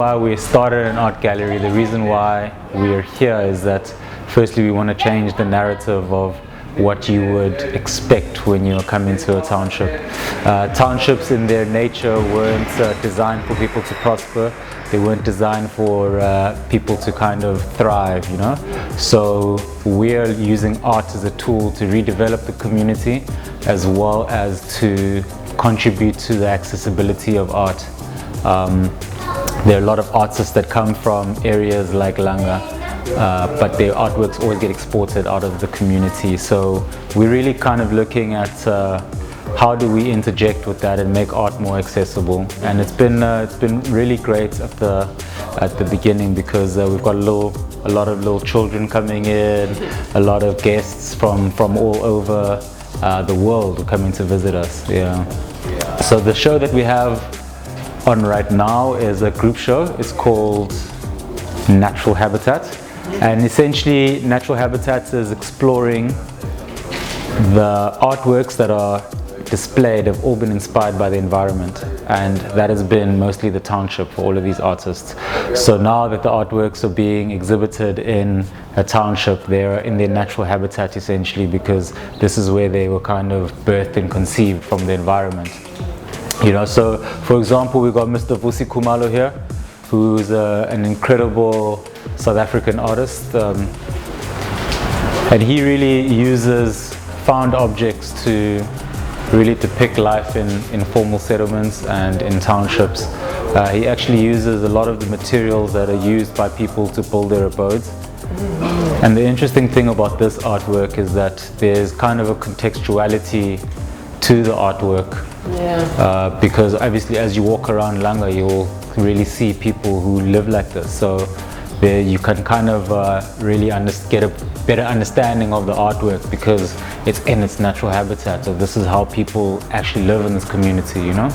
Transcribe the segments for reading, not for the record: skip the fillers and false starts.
Why we started an art gallery, the reason why we're here is that firstly we want to change the narrative of what you would expect when you come into a township. Townships in their nature weren't designed for people to prosper. They weren't designed for people to kind of thrive, you know. So we're using art as a tool to redevelop the community as well as to contribute to the accessibility of art. There are a lot of artists that come from areas like Langa, but their artworks always get exported out of the community. So we're really kind of looking at how do we interject with that and make art more accessible. And it's been really great at the beginning because we've got a lot of little children coming in, a lot of guests from all over the world coming to visit us. Yeah. So the show that we have on right now is a group show. It's called Natural Habitat, and essentially Natural Habitat is exploring the artworks that are displayed have all been inspired by the environment, and that has been mostly the township for all of these artists. So now that the artworks are being exhibited in a township, they're in their natural habitat essentially, because this is where they were kind of birthed and conceived from the environment. You know, so for example, we've got Mr. Vusi Khumalo here, who's an incredible South African artist, and he really uses found objects to really depict life in informal settlements and in townships. He actually uses a lot of the materials that are used by people to build their abodes. And the interesting thing about this artwork is that there's kind of a contextuality to the artwork. Yeah. Because obviously as you walk around Langa, you'll really see people who live like this. So there you can kind of really get a better understanding of the artwork because it's in its natural habitat. So this is how people actually live in this community, you know.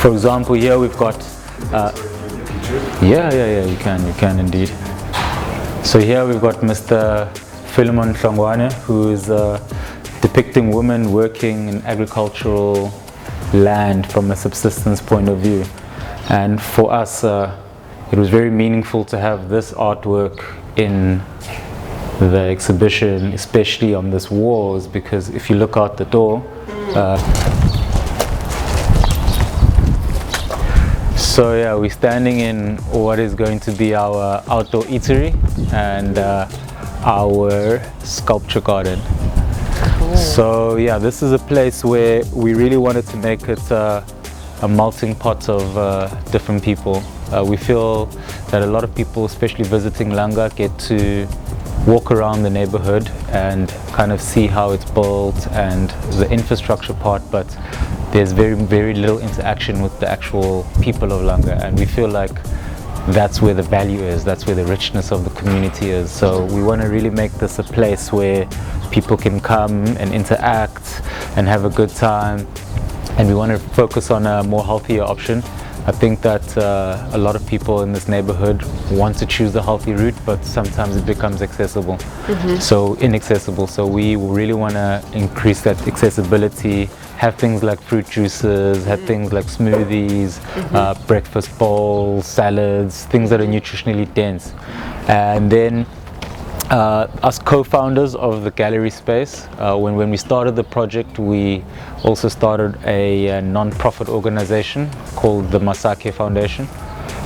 For example, here we've got you can indeed. So here we've got Mr. Phillemon Hlungwani, who is depicting women working in agricultural land from a subsistence point of view. And for us, it was very meaningful to have this artwork in the exhibition, especially on this walls, because if you look out the door, so yeah, we're standing in what is going to be our outdoor eatery and our sculpture garden. So yeah, this is a place where we really wanted to make it a melting pot of different people. We feel that a lot of people, especially visiting Langa, get to walk around the neighborhood and kind of see how it's built and the infrastructure part, but there's very little interaction with the actual people of Langa, and we feel like that's where the value is, that's where the richness of the community is. So we want to really make this a place where people can come and interact and have a good time, and we want to focus on a more healthier option. I think that a lot of people in this neighborhood want to choose the healthy route, but sometimes it becomes so inaccessible. So we really want to increase that accessibility, have things like fruit juices, have things like smoothies, breakfast bowls, salads, things that are nutritionally dense. And then us co-founders of the gallery space, when we started the project, we also started a non-profit organization called the Masake Foundation,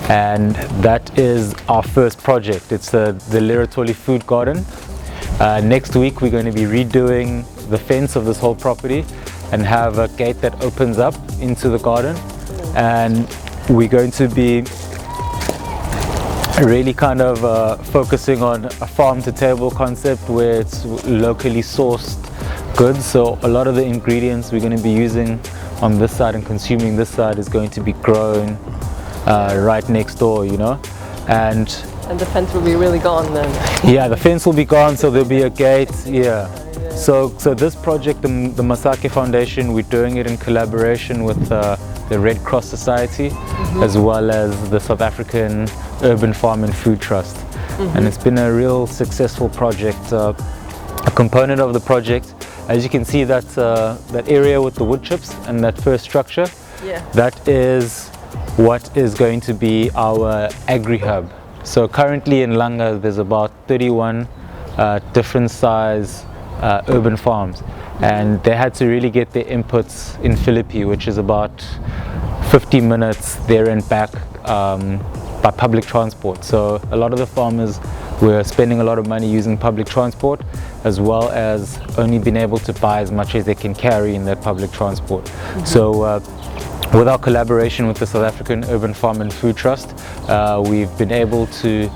and that is our first project. It's the Lerotholi food garden. Next week we're going to be redoing the fence of this whole property and have a gate that opens up into the garden, and we're going to be really kind of focusing on a farm-to-table concept where it's locally sourced goods. So a lot of the ingredients we're going to be using on this side and consuming this side is going to be grown right next door, you know. And the fence will be really gone then. Yeah, the fence will be gone, so there'll be a gate. Yeah. So this project, the Masake Foundation, we're doing it in collaboration with the Red Cross Society, as well as the South African Urban Farm and Food Trust. And it's been a real successful project. A component of the project, as you can see, that area with the wood chips and that first structure, that is what is going to be our agri-hub. So currently in Langa there's about 31 different size urban farms, and they had to really get their inputs in Philippi, which is about 50 minutes there and back by public transport. So a lot of the farmers were spending a lot of money using public transport, as well as only being able to buy as much as they can carry in that public transport. So with our collaboration with the South African Urban Farm and Food Trust, we've been able to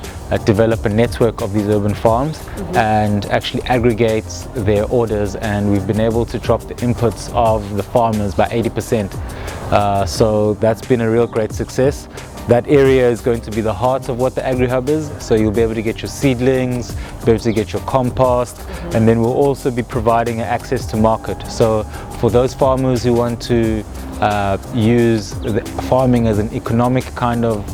develop a network of these urban farms and actually aggregate their orders, and we've been able to drop the inputs of the farmers by 80%. So that's been a real great success. That area is going to be the heart of what the agri-hub is, so you'll be able to get your seedlings, be able to get your compost, and then we'll also be providing access to market. So for those farmers who want to use farming as an economic kind of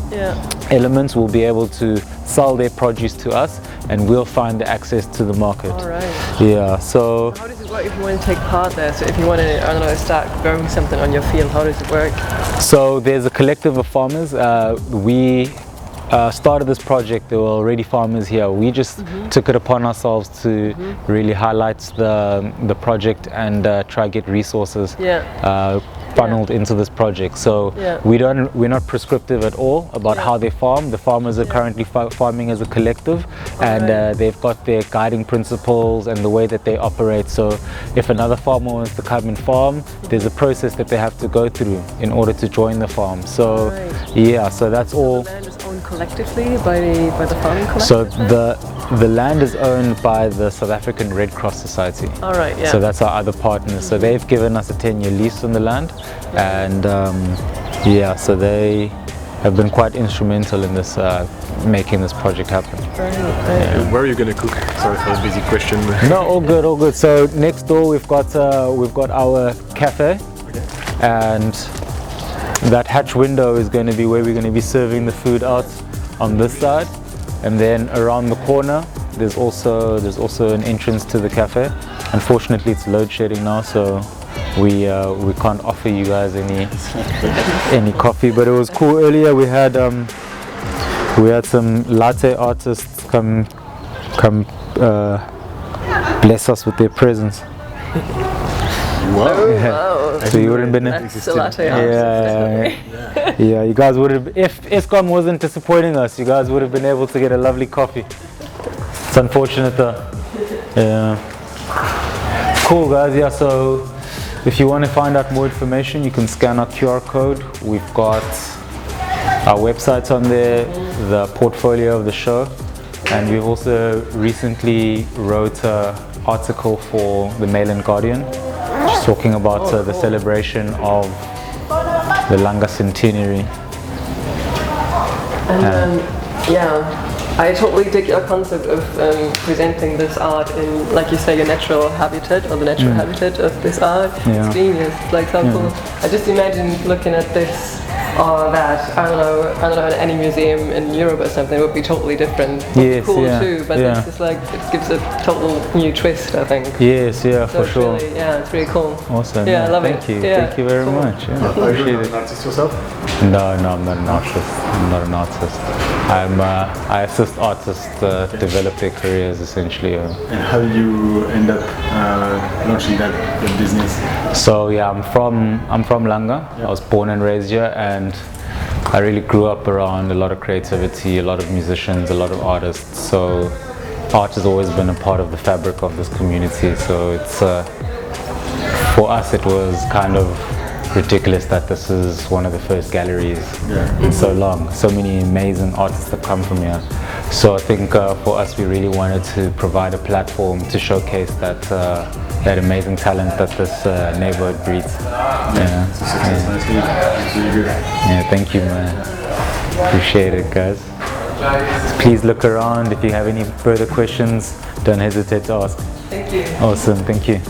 element, will be able to sell their produce to us, and we'll find the access to the market. All right. Yeah. So how does it work if you want to take part there? So if you want to, I don't know, start growing something on your field, how does it work? So there's a collective of farmers. We started this project. There were already farmers here. We just took it upon ourselves to really highlight the project and try get resources funneled into this project. So we're not prescriptive at all about how they farm. The farmers are currently farming as a collective, and they've got their guiding principles and the way that they operate. So if another farmer wants to come and farm, there's a process that they have to go through in order to join the farm. So so that's all. The land is owned collectively by the farming collective? So the land is owned by the South African Red Cross Society. All right, So that's our other partners. So they've given us a 10-year lease on the land, and so they have been quite instrumental in this making this project happen. Where are you going to cook? Sorry for the busy question. No, all good, all good. So next door we've got our cafe, and that hatch window is going to be where we're going to be serving the food out on this side, and then around the corner there's also an entrance to the cafe. Unfortunately it's load shedding now, so we can't offer you guys any coffee, but it was cool. Earlier we had some latte artists come bless us with their presence. Wow. So you wouldn't been That's a latte artist. You guys would have, if ESCOM wasn't disappointing us, you guys would have been able to get a lovely coffee. It's unfortunate though. Cool guys, so if you want to find out more information, you can scan our QR code. We've got our websites on there, the portfolio of the show, and we've also recently wrote an article for the Mail and Guardian, just talking about the celebration of the Langa centenary. And I totally dig your concept of presenting this art in, like you say, your natural habitat, or the natural habitat of this art. It's genius. It's like so cool. I just imagine looking at this or that, I don't know, in any museum in Europe or something, it would be totally different. Yes, cool too, but it's just like, it gives a total new twist, I think. Yes, so for sure. Really, it's really cool. Awesome. I love thank it. you. Thank you very much. Are you an artist yourself? No, I'm not an artist. I'm not an artist. I assist artists develop their careers essentially. And how did you end up launching that business? So I'm from Langa. I was born and raised here, and I really grew up around a lot of creativity, a lot of musicians, a lot of artists. So art has always been a part of the fabric of this community. So it's for us it was kind of ridiculous that this is one of the first galleries in so long. So many amazing artists have come from here. So I think for us, we really wanted to provide a platform to showcase that amazing talent that this neighborhood breeds. Thank you, man. Appreciate it, guys. Please look around. If you have any further questions, don't hesitate to ask. Thank you. Awesome, thank you.